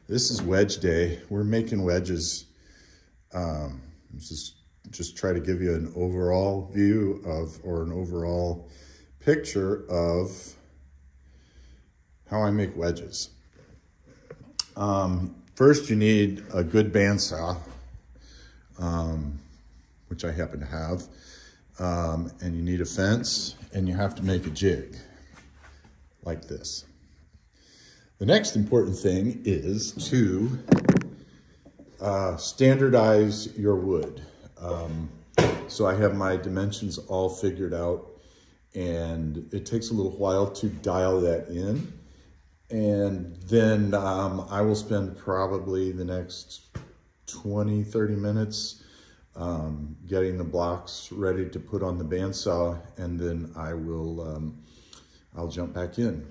This is wedge day. We're making wedges. Just try to give you an overall view of, or an overall picture of how I make wedges. First, you need a good bandsaw, which I happen to have, and you need a fence, and you have to make a jig like this. The next important thing is to standardize your wood. So I have my dimensions all figured out, and it takes a little while to dial that in. And then I will spend probably the next 20-30 minutes getting the blocks ready to put on the bandsaw, and then I will I'll jump back in.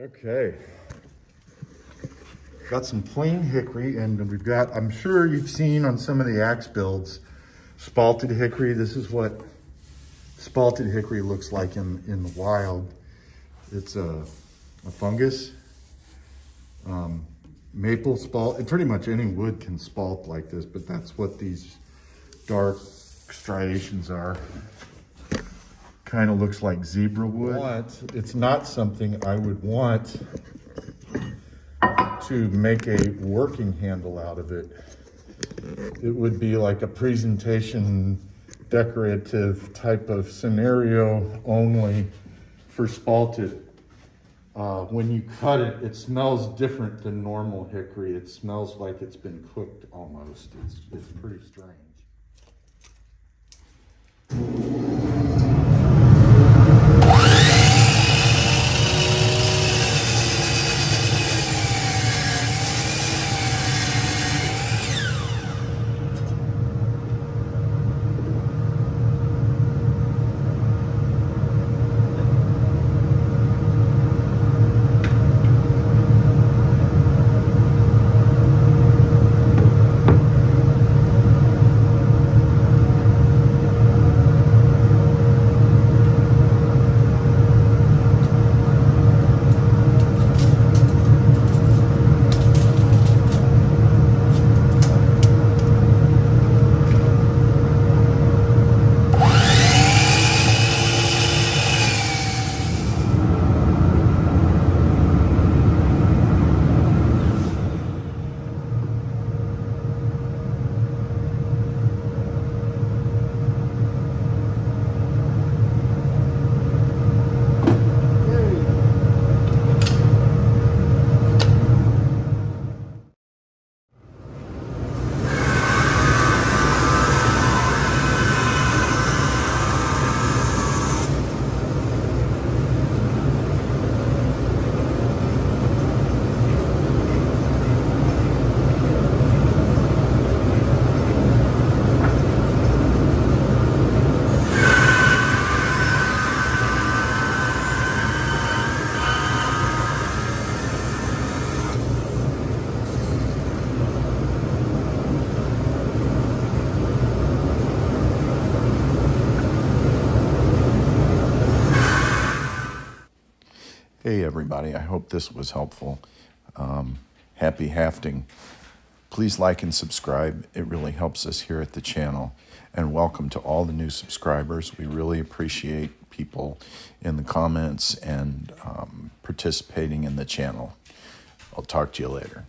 Okay, got some plain hickory, and we've got, I'm sure you've seen on some of the axe builds, spalted hickory. This is what spalted hickory looks like in the wild. It's a fungus. Maple spalt, pretty much any wood can spalt like this, but that's what these dark striations are. Kind of looks like zebra wood. It's not something I would want to make a working handle out of it. It would be like a presentation, decorative type of scenario only for spalted. When you cut it, it smells different than normal hickory. It smells like it's been cooked almost. It's pretty strange. Hey everybody, I hope this was helpful. Happy hafting. Please like and subscribe. It really helps us here at the channel. And welcome to all the new subscribers. We really appreciate people in the comments and participating in the channel. I'll talk to you later.